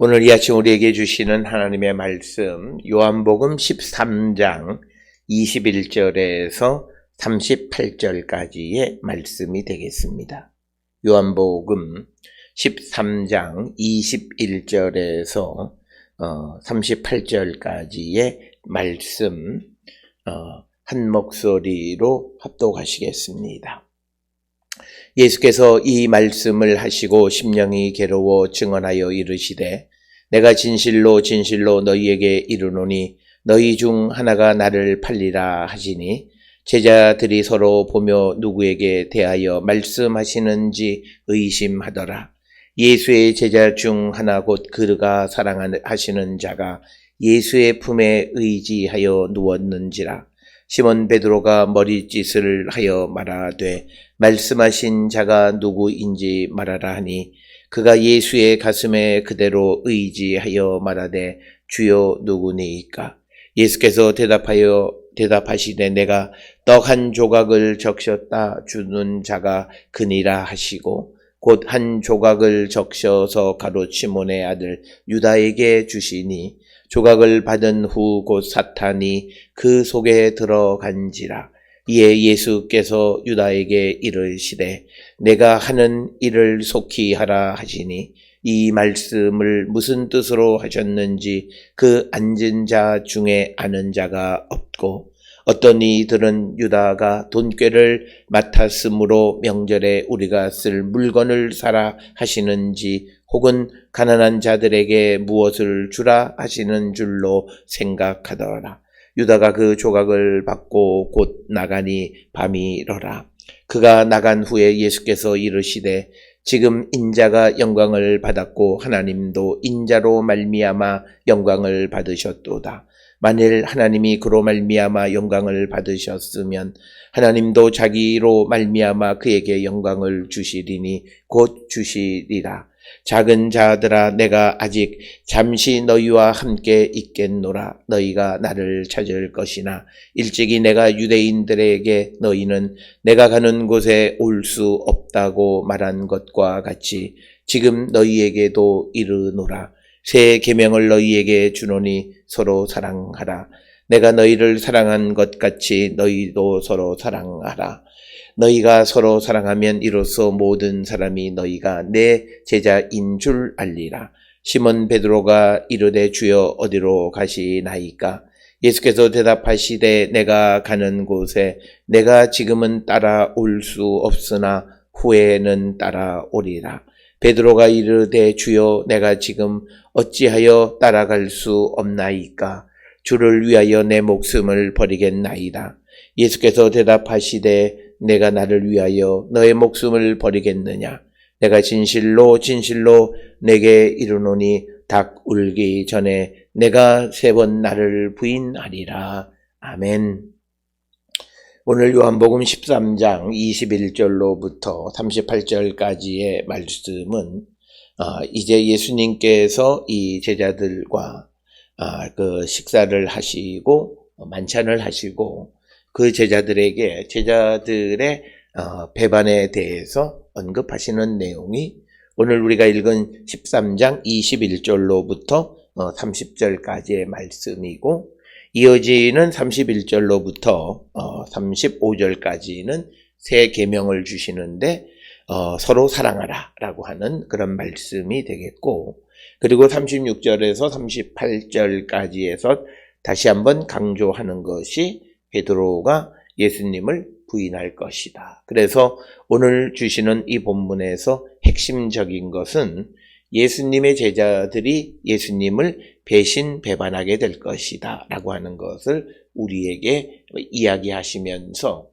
오늘 이 아침 우리에게 주시는 하나님의 말씀 요한복음 13장 21절에서 38절까지의 말씀이 되겠습니다. 요한복음 13장 21절에서 38절까지의 말씀 한 목소리로 합독하시겠습니다. 예수께서 이 말씀을 하시고 심령이 괴로워 증언하여 이르시되 내가 진실로 진실로 너희에게 이르노니 너희 중 하나가 나를 팔리라 하시니 제자들이 서로 보며 누구에게 대하여 말씀하시는지 의심하더라. 예수의 제자 중 하나 곧 그가 사랑하시는 자가 예수의 품에 의지하여 누웠는지라. 시몬 베드로가 머리짓을 하여 말하되 말씀하신 자가 누구인지 말하라 하니 그가 예수의 가슴에 그대로 의지하여 말하되 주여 누구니이까? 예수께서 대답하시되 내가 떡 한 조각을 적셨다 주는 자가 그니라 하시고 곧 한 조각을 적셔서 가롯 시몬의 아들 유다에게 주시니 조각을 받은 후 곧 사탄이 그 속에 들어간지라. 이에 예수께서 유다에게 이르시되 내가 하는 일을 속히 하라 하시니 이 말씀을 무슨 뜻으로 하셨는지 그 앉은 자 중에 아는 자가 없고 어떤 이들은 유다가 돈꾀를 맡았으므로 명절에 우리가 쓸 물건을 사라 하시는지 혹은 가난한 자들에게 무엇을 주라 하시는 줄로 생각하더라. 유다가 그 조각을 받고 곧 나가니 밤이 이러라. 그가 나간 후에 예수께서 이르시되 지금 인자가 영광을 받았고 하나님도 인자로 말미암아 영광을 받으셨도다. 만일 하나님이 그로 말미암아 영광을 받으셨으면 하나님도 자기로 말미암아 그에게 영광을 주시리니 곧 주시리라. 작은 자들아 내가 아직 잠시 너희와 함께 있겠노라. 너희가 나를 찾을 것이나 일찍이 내가 유대인들에게 너희는 내가 가는 곳에 올 수 없다고 말한 것과 같이 지금 너희에게도 이르노라. 새 계명을 너희에게 주노니 서로 사랑하라. 내가 너희를 사랑한 것 같이 너희도 서로 사랑하라. 너희가 서로 사랑하면 이로써 모든 사람이 너희가 내 제자인 줄 알리라. 시몬 베드로가 이르되 주여 어디로 가시나이까? 예수께서 대답하시되 내가 가는 곳에 내가 지금은 따라올 수 없으나 후에는 따라오리라. 베드로가 이르되 주여 내가 지금 어찌하여 따라갈 수 없나이까? 주를 위하여 내 목숨을 버리겠나이다. 예수께서 대답하시되 내가 나를 위하여 너의 목숨을 버리겠느냐? 내가 진실로 진실로 내게 이르노니 닭 울기 전에 내가 3번 나를 부인하리라. 아멘. 오늘 요한복음 13장 21절로부터 38절까지의 말씀은 이제 예수님께서 이 제자들과 그 식사를 하시고 만찬을 하시고 그 제자들에게 제자들의 배반에 대해서 언급하시는 내용이 오늘 우리가 읽은 13장 21절로부터 30절까지의 말씀이고 이어지는 31절로부터 35절까지는 새 계명을 주시는데 서로 사랑하라 라고 하는 그런 말씀이 되겠고 그리고 36절에서 38절까지에서 다시 한번 강조하는 것이 베드로가 예수님을 부인할 것이다. 그래서 오늘 주시는 이 본문에서 핵심적인 것은 예수님의 제자들이 예수님을 배반하게 될 것이다 라고 하는 것을 우리에게 이야기하시면서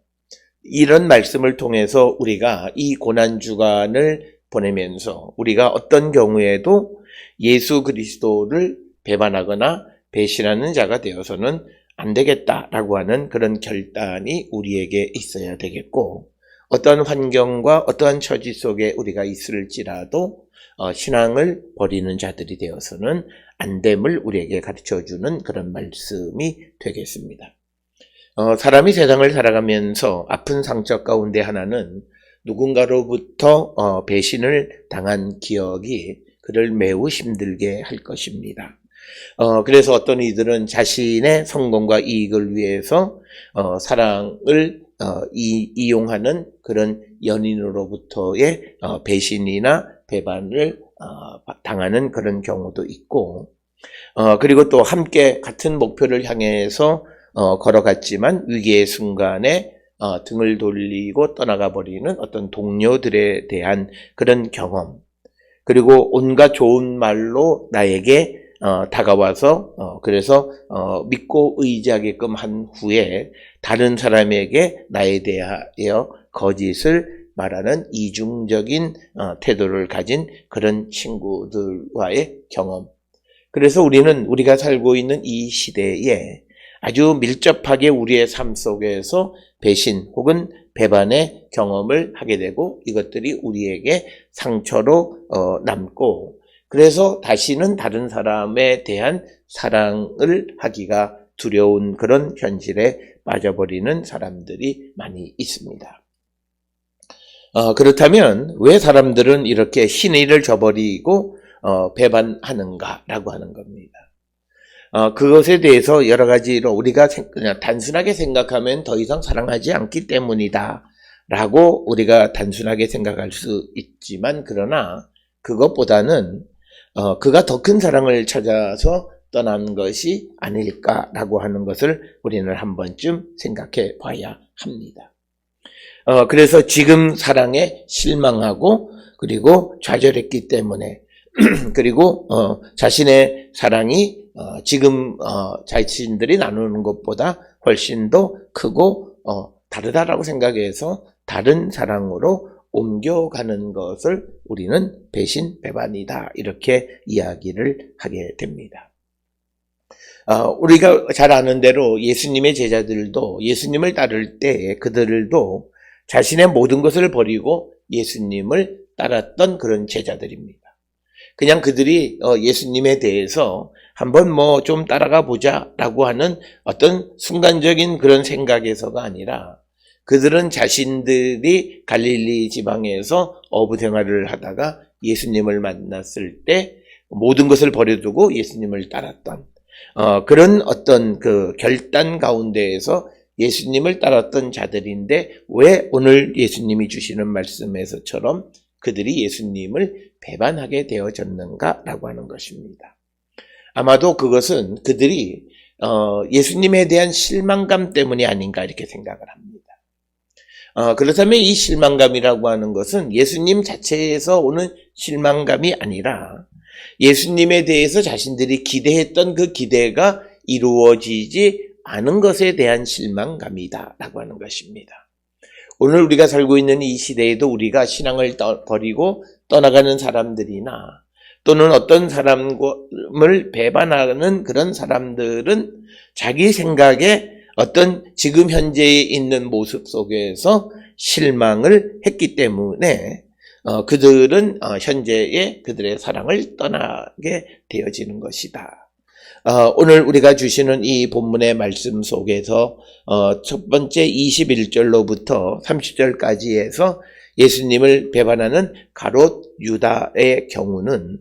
이런 말씀을 통해서 우리가 이 고난주간을 보내면서 우리가 어떤 경우에도 예수 그리스도를 배반하거나 배신하는 자가 되어서는 안 되겠다라고 하는 그런 결단이 우리에게 있어야 되겠고 어떠한 환경과 어떠한 처지 속에 우리가 있을지라도 신앙을 버리는 자들이 되어서는 안 됨을 우리에게 가르쳐주는 그런 말씀이 되겠습니다. 사람이 세상을 살아가면서 아픈 상처 가운데 하나는 누군가로부터 배신을 당한 기억이 그를 매우 힘들게 할 것입니다. 그래서 어떤 이들은 자신의 성공과 이익을 위해서 사랑을 이용하는 그런 연인으로부터의 배신이나 배반을 당하는 그런 경우도 있고, 그리고 또 함께 같은 목표를 향해서 걸어갔지만 위기의 순간에 등을 돌리고 떠나가 버리는 어떤 동료들에 대한 그런 경험, 그리고 온갖 좋은 말로 나에게 다가와서 그래서 믿고 의지하게끔 한 후에 다른 사람에게 나에 대하여 거짓을 말하는 이중적인 태도를 가진 그런 친구들과의 경험. 그래서 우리가 살고 있는 이 시대에 아주 밀접하게 우리의 삶 속에서 배신 혹은 배반의 경험을 하게 되고, 이것들이 우리에게 상처로 남고, 그래서 다시는 다른 사람에 대한 사랑을 하기가 두려운 그런 현실에 빠져버리는 사람들이 많이 있습니다. 그렇다면 왜 사람들은 이렇게 신의를 저버리고 배반하는가라고 하는 겁니다. 그것에 대해서 여러 가지로 우리가 그냥 단순하게 생각하면 더 이상 사랑하지 않기 때문이다 라고 우리가 단순하게 생각할 수 있지만, 그러나 그것보다는 그가 더 큰 사랑을 찾아서 떠난 것이 아닐까라고 하는 것을 우리는 한 번쯤 생각해 봐야 합니다. 그래서 지금 사랑에 실망하고 그리고 좌절했기 때문에 그리고 자신의 사랑이 지금 자신들이 나누는 것보다 훨씬 더 크고 다르다라고 생각해서 다른 사랑으로 옮겨가는 것을 우리는 배신, 배반이다 이렇게 이야기를 하게 됩니다. 우리가 잘 아는 대로 예수님의 제자들도 예수님을 따를 때 그들도 자신의 모든 것을 버리고 예수님을 따랐던 그런 제자들입니다. 그냥 그들이 예수님에 대해서 한번 좀 따라가 보자 라고 하는 어떤 순간적인 그런 생각에서가 아니라, 그들은 자신들이 갈릴리 지방에서 어부 생활을 하다가 예수님을 만났을 때 모든 것을 버려두고 예수님을 따랐던 그런 어떤 그 결단 가운데에서 예수님을 따랐던 자들인데, 왜 오늘 예수님이 주시는 말씀에서처럼 그들이 예수님을 배반하게 되어졌는가라고 하는 것입니다. 아마도 그것은 그들이 예수님에 대한 실망감 때문이 아닌가 이렇게 생각을 합니다. 그렇다면 이 실망감이라고 하는 것은 예수님 자체에서 오는 실망감이 아니라 예수님에 대해서 자신들이 기대했던 그 기대가 이루어지지 않은 것에 대한 실망감이다라고 하는 것입니다. 오늘 우리가 살고 있는 이 시대에도 우리가 신앙을 버리고 떠나가는 사람들이나 또는 어떤 사람을 배반하는 그런 사람들은 자기 생각에 어떤 지금 현재에 있는 모습 속에서 실망을 했기 때문에 그들은 현재의 그들의 사랑을 떠나게 되어지는 것이다. 오늘 우리가 주시는 이 본문의 말씀 속에서 첫 번째 21절로부터 30절까지 해서 예수님을 배반하는 가롯 유다의 경우는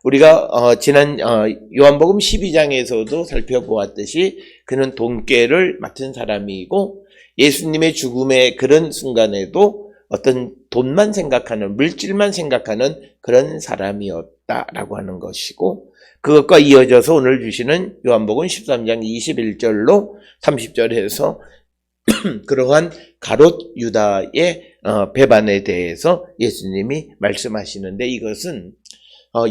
우리가 지난 요한복음 12장에서도 살펴보았듯이 그는 돈깨를 맡은 사람이고, 예수님의 죽음의 그런 순간에도 어떤 돈만 생각하는, 물질만 생각하는 그런 사람이었다라고 하는 것이고, 그것과 이어져서 오늘 주시는 요한복음 13장 21절로 30절에서 그러한 가롯 유다의 배반에 대해서 예수님이 말씀하시는데, 이것은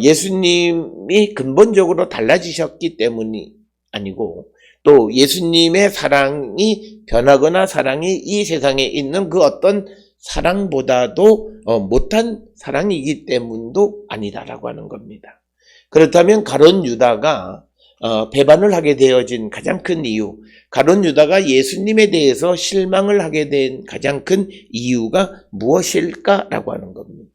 예수님이 근본적으로 달라지셨기 때문이 아니고, 또 예수님의 사랑이 변하거나 사랑이 이 세상에 있는 그 어떤 사랑보다도 못한 사랑이기 때문도 아니다라고 하는 겁니다. 그렇다면 가롯 유다가 배반을 하게 되어진 가장 큰 이유, 가롯 유다가 예수님에 대해서 실망을 하게 된 가장 큰 이유가 무엇일까라고 하는 겁니다.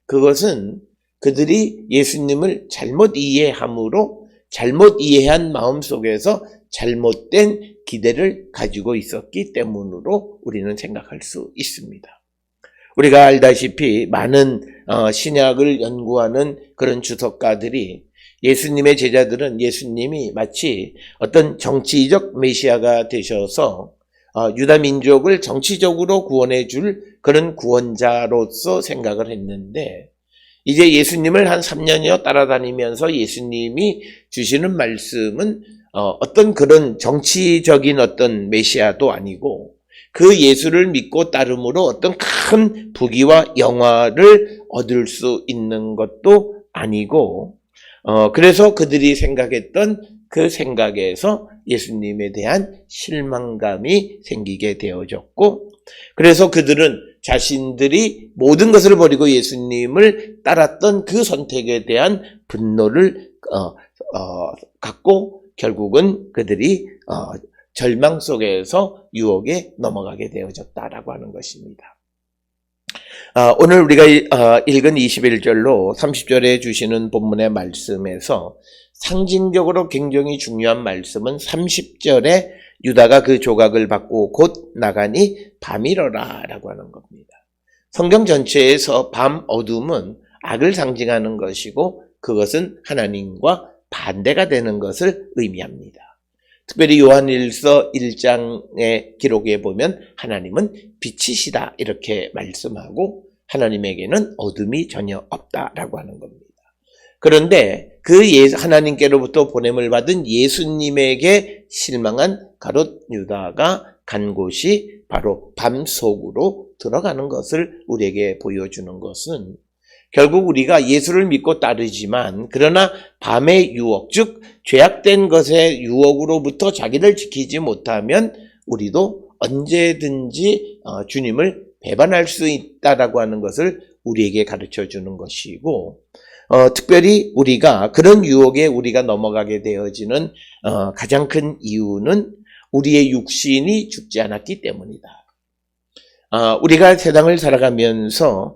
그것은 그들이 예수님을 잘못 이해함으로 잘못 이해한 마음속에서 잘못된 기대를 가지고 있었기 때문으로 우리는 생각할 수 있습니다. 우리가 알다시피 많은 신약을 연구하는 그런 주석가들이 예수님의 제자들은 예수님이 마치 어떤 정치적 메시아가 되셔서 유다 민족을 정치적으로 구원해 줄 그런 구원자로서 생각을 했는데, 이제 예수님을 한 3년여 따라다니면서 예수님이 주시는 말씀은 어떤 그런 정치적인 어떤 메시아도 아니고, 그 예수를 믿고 따름으로 어떤 큰 부귀와 영화를 얻을 수 있는 것도 아니고, 그래서 그들이 생각했던 그 생각에서 예수님에 대한 실망감이 생기게 되어졌고, 그래서 그들은 자신들이 모든 것을 버리고 예수님을 따랐던 그 선택에 대한 분노를 갖고 결국은 그들이 절망 속에서 유혹에 넘어가게 되어졌다라고 하는 것입니다. 오늘 우리가 읽은 21절로 30절에 주시는 본문의 말씀에서 상징적으로 굉장히 중요한 말씀은 30절에 유다가 그 조각을 받고 곧 나가니 밤이러라 라고 하는 겁니다. 성경 전체에서 밤 어둠은 악을 상징하는 것이고, 그것은 하나님과 반대가 되는 것을 의미합니다. 특별히 요한일서 1장의 기록에 보면 하나님은 빛이시다 이렇게 말씀하고, 하나님에게는 어둠이 전혀 없다라고 하는 겁니다. 그런데 그 하나님께로부터 보냄을 받은 예수님에게 실망한 가롯 유다가 간 곳이 바로 밤 속으로 들어가는 것을 우리에게 보여주는 것은, 결국 우리가 예수를 믿고 따르지만 그러나 밤의 유혹, 즉 죄악된 것의 유혹으로부터 자기를 지키지 못하면 우리도 언제든지 주님을 배반할 수 있다라고 하는 것을 우리에게 가르쳐 주는 것이고, 특별히 우리가 그런 유혹에 우리가 넘어가게 되어지는 가장 큰 이유는 우리의 육신이 죽지 않았기 때문이다. 우리가 세상을 살아가면서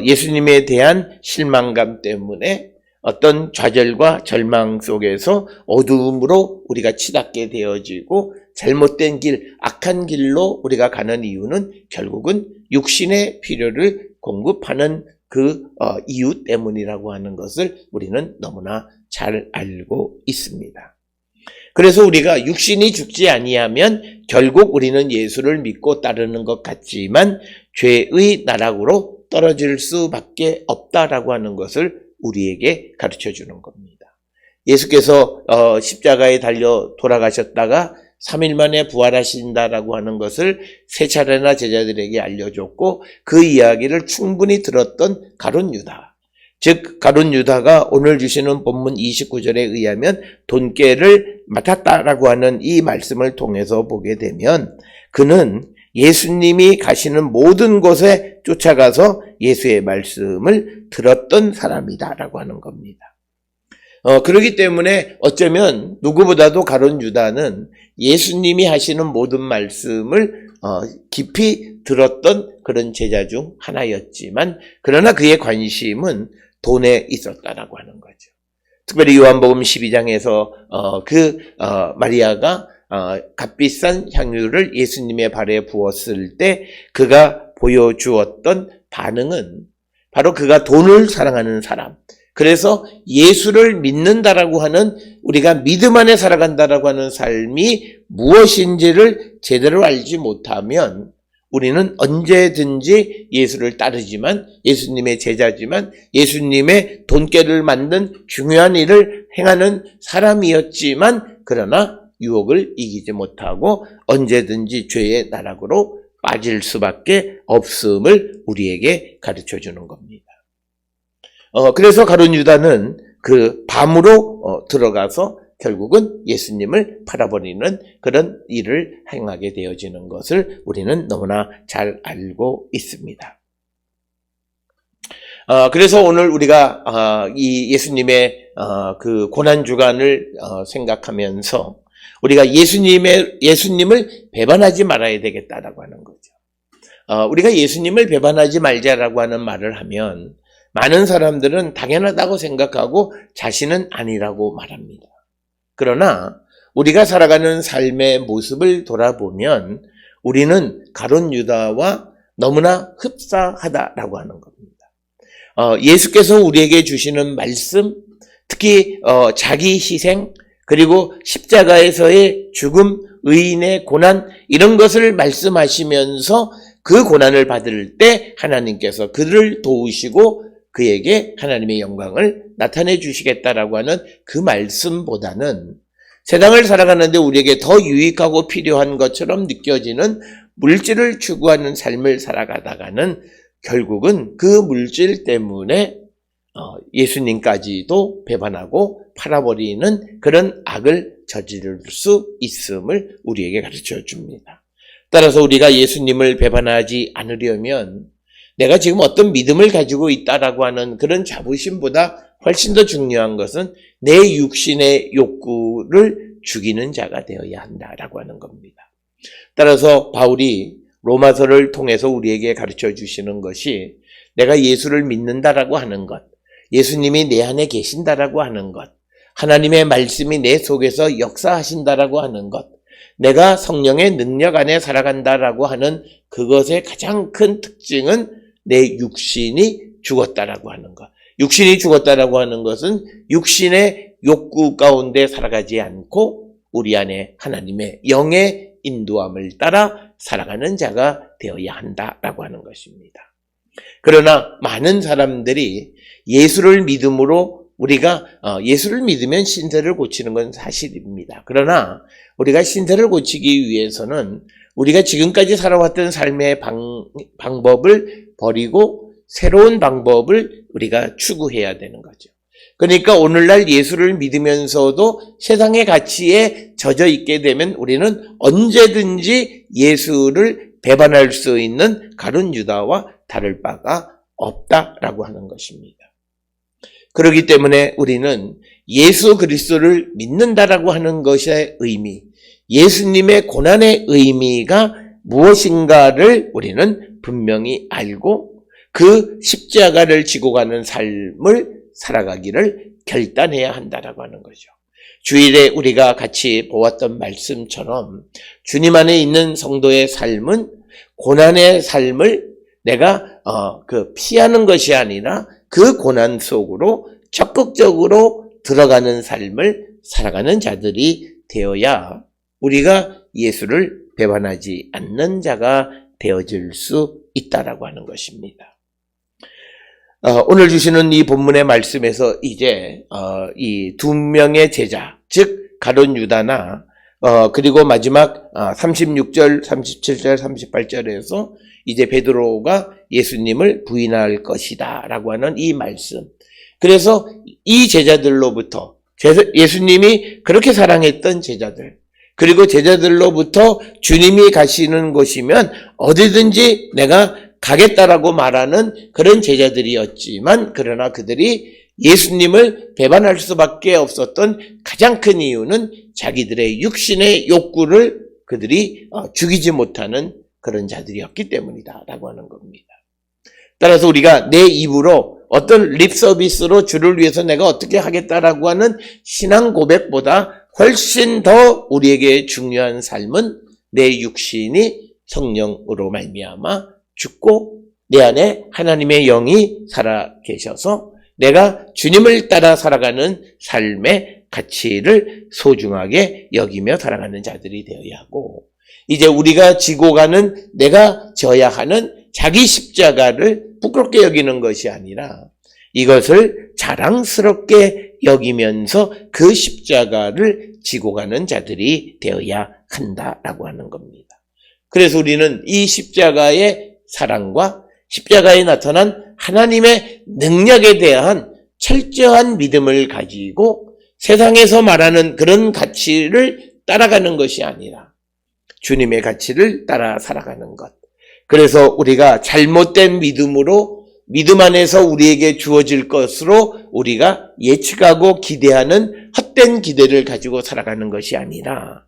예수님에 대한 실망감 때문에 어떤 좌절과 절망 속에서 어두움으로 우리가 치닫게 되어지고, 잘못된 길, 악한 길로 우리가 가는 이유는 결국은 육신의 필요를 공급하는 그 이유 때문이라고 하는 것을 우리는 너무나 잘 알고 있습니다. 그래서 우리가 육신이 죽지 아니하면 결국 우리는 예수를 믿고 따르는 것 같지만 죄의 나락으로 떨어질 수밖에 없다라고 하는 것을 우리에게 가르쳐 주는 겁니다. 예수께서 십자가에 달려 돌아가셨다가 3일 만에 부활하신다라고 하는 것을 3차례나 제자들에게 알려줬고, 그 이야기를 충분히 들었던 가룟 유다, 즉 가룟 유다가 오늘 주시는 본문 29절에 의하면 돈깨를 맡았다라고 하는 이 말씀을 통해서 보게 되면, 그는 예수님이 가시는 모든 곳에 쫓아가서 예수의 말씀을 들었던 사람이다라고 하는 겁니다. 그렇기 때문에 어쩌면 누구보다도 가룟 유다는 예수님이 하시는 모든 말씀을 깊이 들었던 그런 제자 중 하나였지만, 그러나 그의 관심은 돈에 있었다라고 하는 거죠. 특별히 요한복음 12장에서 마리아가 값비싼 향유를 예수님의 발에 부었을 때 그가 보여주었던 반응은 바로 그가 돈을 사랑하는 사람, 그래서 예수를 믿는다라고 하는, 우리가 믿음 안에 살아간다라고 하는 삶이 무엇인지를 제대로 알지 못하면 우리는 언제든지 예수를 따르지만, 예수님의 제자지만, 예수님의 돈깨를 만든 중요한 일을 행하는 사람이었지만, 그러나 유혹을 이기지 못하고 언제든지 죄의 나락으로 빠질 수밖에 없음을 우리에게 가르쳐 주는 겁니다. 그래서 가룟 유다는 그 밤으로 들어가서 결국은 예수님을 팔아버리는 그런 일을 행하게 되어지는 것을 우리는 너무나 잘 알고 있습니다. 그래서 오늘 우리가 이 예수님의 그 고난주간을 생각하면서 우리가 예수님을 배반하지 말아야 되겠다라고 하는 거죠. 우리가 예수님을 배반하지 말자라고 하는 말을 하면 많은 사람들은 당연하다고 생각하고 자신은 아니라고 말합니다. 그러나 우리가 살아가는 삶의 모습을 돌아보면 우리는 가룟 유다와 너무나 흡사하다라고 하는 겁니다. 예수께서 우리에게 주시는 말씀, 특히 자기 희생, 그리고 십자가에서의 죽음, 의인의 고난, 이런 것을 말씀하시면서 그 고난을 받을 때 하나님께서 그를 도우시고 그에게 하나님의 영광을 나타내 주시겠다라고 하는 그 말씀보다는 세상을 살아가는데 우리에게 더 유익하고 필요한 것처럼 느껴지는 물질을 추구하는 삶을 살아가다가는 결국은 그 물질 때문에 예수님까지도 배반하고 팔아버리는 그런 악을 저지를 수 있음을 우리에게 가르쳐 줍니다. 따라서 우리가 예수님을 배반하지 않으려면 내가 지금 어떤 믿음을 가지고 있다라고 하는 그런 자부심보다 훨씬 더 중요한 것은 내 육신의 욕구를 죽이는 자가 되어야 한다라고 하는 겁니다. 따라서 바울이 로마서를 통해서 우리에게 가르쳐 주시는 것이 내가 예수를 믿는다라고 하는 것, 예수님이 내 안에 계신다라고 하는 것, 하나님의 말씀이 내 속에서 역사하신다라고 하는 것, 내가 성령의 능력 안에 살아간다라고 하는 그것의 가장 큰 특징은 내 육신이 죽었다라고 하는 것. 육신이 죽었다라고 하는 것은 육신의 욕구 가운데 살아가지 않고 우리 안에 하나님의 영의 인도함을 따라 살아가는 자가 되어야 한다라고 하는 것입니다. 그러나 많은 사람들이 예수를 믿음으로 우리가 예수를 믿으면 신세를 고치는 건 사실입니다. 그러나 우리가 신세를 고치기 위해서는 우리가 지금까지 살아왔던 삶의 방법을 버리고 새로운 방법을 우리가 추구해야 되는 거죠. 그러니까 오늘날 예수를 믿으면서도 세상의 가치에 젖어 있게 되면 우리는 언제든지 예수를 배반할 수 있는 가룟 유다와 다를 바가 없다라고 하는 것입니다. 그렇기 때문에 우리는 예수 그리스도를 믿는다라고 하는 것의 의미, 예수님의 고난의 의미가 무엇인가를 우리는 분명히 알고 그 십자가를 지고 가는 삶을 살아가기를 결단해야 한다라고 하는 거죠. 주일에 우리가 같이 보았던 말씀처럼 주님 안에 있는 성도의 삶은 고난의 삶을 내가 피하는 것이 아니라 그 고난 속으로 적극적으로 들어가는 삶을 살아가는 자들이 되어야 우리가 예수를 배반하지 않는 자가 되어질 수 있다라고 하는 것입니다. 오늘 주시는 이 본문의 말씀에서 이제 이 두 명의 제자, 즉 가룟 유다나 그리고 마지막 36절, 37절, 38절에서 이제 베드로가 예수님을 부인할 것이다 라고 하는 이 말씀. 그래서 이 제자들로부터 예수님이 그렇게 사랑했던 제자들, 그리고 제자들로부터 주님이 가시는 곳이면 어디든지 내가 가겠다라고 말하는 그런 제자들이었지만, 그러나 그들이 예수님을 배반할 수밖에 없었던 가장 큰 이유는 자기들의 육신의 욕구를 그들이 죽이지 못하는 그런 자들이었기 때문이다라고 하는 겁니다. 따라서 우리가 내 입으로 어떤 립 서비스로 주를 위해서 내가 어떻게 하겠다라고 하는 신앙 고백보다 훨씬 더 우리에게 중요한 삶은 내 육신이 성령으로 말미암아 죽고 내 안에 하나님의 영이 살아 계셔서 내가 주님을 따라 살아가는 삶의 가치를 소중하게 여기며 살아가는 자들이 되어야 하고, 이제 우리가 지고 가는 내가 져야 하는 자기 십자가를 부끄럽게 여기는 것이 아니라 이것을 자랑스럽게 여기면서 그 십자가를 지고 가는 자들이 되어야 한다라고 하는 겁니다. 그래서 우리는 이 십자가의 사랑과 십자가에 나타난 하나님의 능력에 대한 철저한 믿음을 가지고 세상에서 말하는 그런 가치를 따라가는 것이 아니라 주님의 가치를 따라 살아가는 것. 그래서 우리가 잘못된 믿음으로 믿음 안에서 우리에게 주어질 것으로 우리가 예측하고 기대하는 헛된 기대를 가지고 살아가는 것이 아니라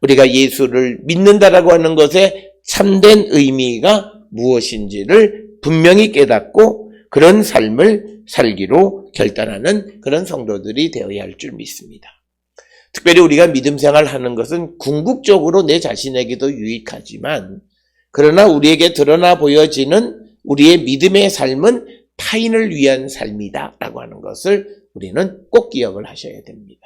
우리가 예수를 믿는다라고 하는 것의 참된 의미가 무엇인지를 분명히 깨닫고 그런 삶을 살기로 결단하는 그런 성도들이 되어야 할 줄 믿습니다. 특별히 우리가 믿음 생활하는 것은 궁극적으로 내 자신에게도 유익하지만 그러나 우리에게 드러나 보여지는 우리의 믿음의 삶은 타인을 위한 삶이다 라고 하는 것을 우리는 꼭 기억을 하셔야 됩니다.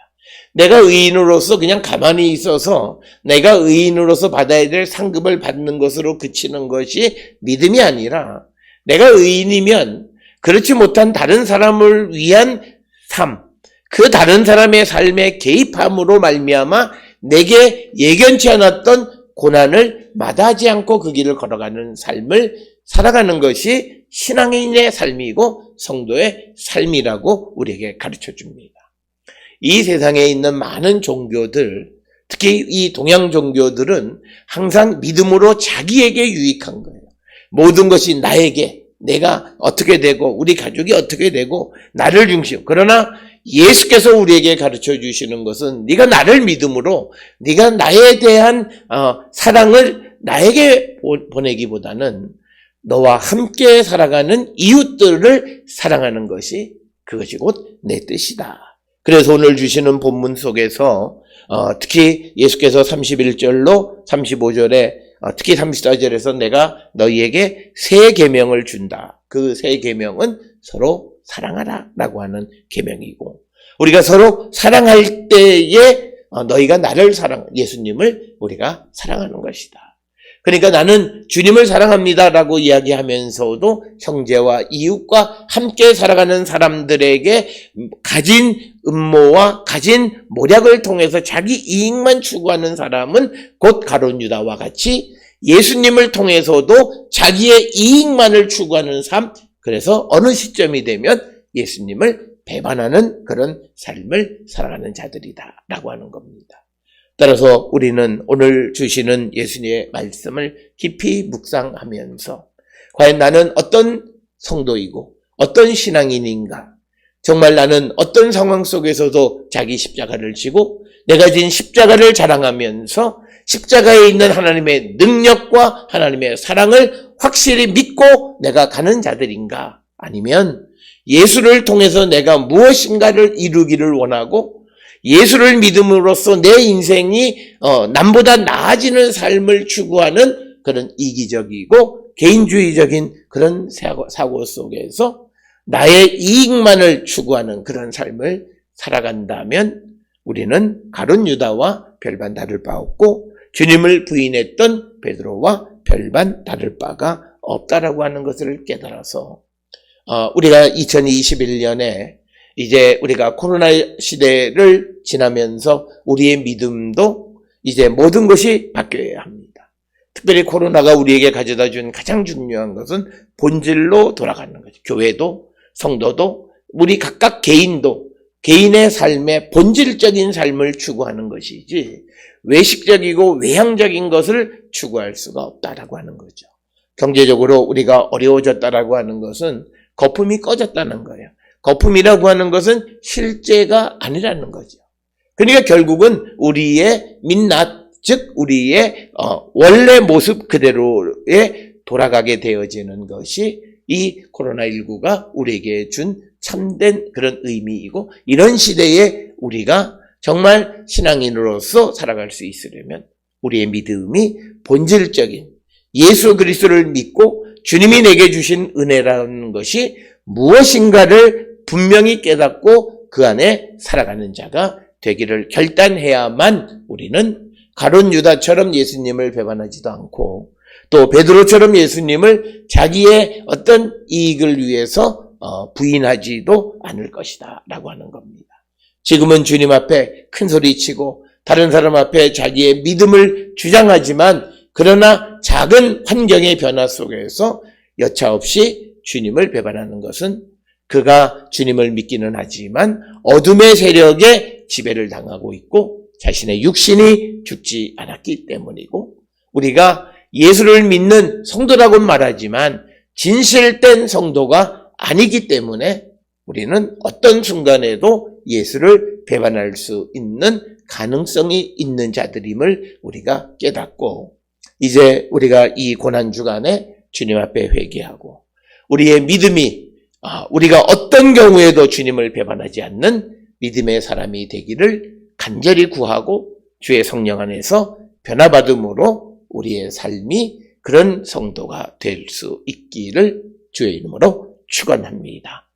내가 의인으로서 그냥 가만히 있어서 내가 의인으로서 받아야 될 상급을 받는 것으로 그치는 것이 믿음이 아니라, 내가 의인이면 그렇지 못한 다른 사람을 위한 삶, 그 다른 사람의 삶에 개입함으로 말미암아 내게 예견치 않았던 고난을 마다하지 않고 그 길을 걸어가는 삶을 살아가는 것이 신앙인의 삶이고 성도의 삶이라고 우리에게 가르쳐 줍니다. 이 세상에 있는 많은 종교들, 특히 이 동양 종교들은 항상 믿음으로 자기에게 유익한 거예요. 모든 것이 나에게, 내가 어떻게 되고 우리 가족이 어떻게 되고 나를 중심. 그러나 예수께서 우리에게 가르쳐 주시는 것은 네가 나를 믿음으로 네가 나에 대한 사랑을 나에게 보내기보다는 너와 함께 살아가는 이웃들을 사랑하는 것이, 그것이 곧 내 뜻이다. 그래서 오늘 주시는 본문 속에서 특히 예수께서 31절로 35절에 특히 34절에서 내가 너희에게 새 계명을 준다. 그 새 계명은 서로 사랑하라 라고 하는 계명이고, 우리가 서로 사랑할 때에 너희가 나를 예수님을 우리가 사랑하는 것이다. 그러니까 나는 주님을 사랑합니다라고 이야기하면서도 형제와 이웃과 함께 살아가는 사람들에게 가진 음모와 가진 모략을 통해서 자기 이익만 추구하는 사람은 곧 가룟 유다와 같이 예수님을 통해서도 자기의 이익만을 추구하는 삶, 그래서 어느 시점이 되면 예수님을 배반하는 그런 삶을 살아가는 자들이다라고 하는 겁니다. 따라서 우리는 오늘 주시는 예수님의 말씀을 깊이 묵상하면서 과연 나는 어떤 성도이고 어떤 신앙인인가, 정말 나는 어떤 상황 속에서도 자기 십자가를 지고 내가 진 십자가를 자랑하면서 십자가에 있는 하나님의 능력과 하나님의 사랑을 확실히 믿고 내가 가는 자들인가, 아니면 예수를 통해서 내가 무엇인가를 이루기를 원하고 예수를 믿음으로써 내 인생이 남보다 나아지는 삶을 추구하는 그런 이기적이고 개인주의적인 그런 사고 속에서 나의 이익만을 추구하는 그런 삶을 살아간다면 우리는 가룟 유다와 별반 다를 바 없고 주님을 부인했던 베드로와 별반 다를 바가 없다라고 하는 것을 깨달아서 우리가 2021년에 이제 우리가 코로나 시대를 지나면서 우리의 믿음도 이제 모든 것이 바뀌어야 합니다. 특별히 코로나가 우리에게 가져다 준 가장 중요한 것은 본질로 돌아가는 거죠. 교회도 성도도 우리 각각 개인도 개인의 삶의 본질적인 삶을 추구하는 것이지 외식적이고 외향적인 것을 추구할 수가 없다라고 하는 거죠. 경제적으로 우리가 어려워졌다라고 하는 것은 거품이 꺼졌다는 거예요. 거품이라고 하는 것은 실제가 아니라는 거죠. 그러니까 결국은 우리의 민낯, 즉 우리의 원래 모습 그대로에 돌아가게 되어지는 것이 이 코로나19가 우리에게 준 참된 그런 의미이고, 이런 시대에 우리가 정말 신앙인으로서 살아갈 수 있으려면 우리의 믿음이 본질적인 예수 그리스도를 믿고 주님이 내게 주신 은혜라는 것이 무엇인가를 분명히 깨닫고 그 안에 살아가는 자가 되기를 결단해야만 우리는 가룟 유다처럼 예수님을 배반하지도 않고 또 베드로처럼 예수님을 자기의 어떤 이익을 위해서 부인하지도 않을 것이다 라고 하는 겁니다. 지금은 주님 앞에 큰 소리치고 다른 사람 앞에 자기의 믿음을 주장하지만, 그러나 작은 환경의 변화 속에서 여차없이 주님을 배반하는 것은 그가 주님을 믿기는 하지만 어둠의 세력에 지배를 당하고 있고 자신의 육신이 죽지 않았기 때문이고, 우리가 예수를 믿는 성도라고 말하지만 진실된 성도가 아니기 때문에 우리는 어떤 순간에도 예수를 배반할 수 있는 가능성이 있는 자들임을 우리가 깨닫고, 이제 우리가 이 고난주간에 주님 앞에 회개하고 우리의 믿음이 우리가 어떤 경우에도 주님을 배반하지 않는 믿음의 사람이 되기를 간절히 구하고 주의 성령 안에서 변화받음으로 우리의 삶이 그런 성도가 될 수 있기를 주의 이름으로 축원합니다.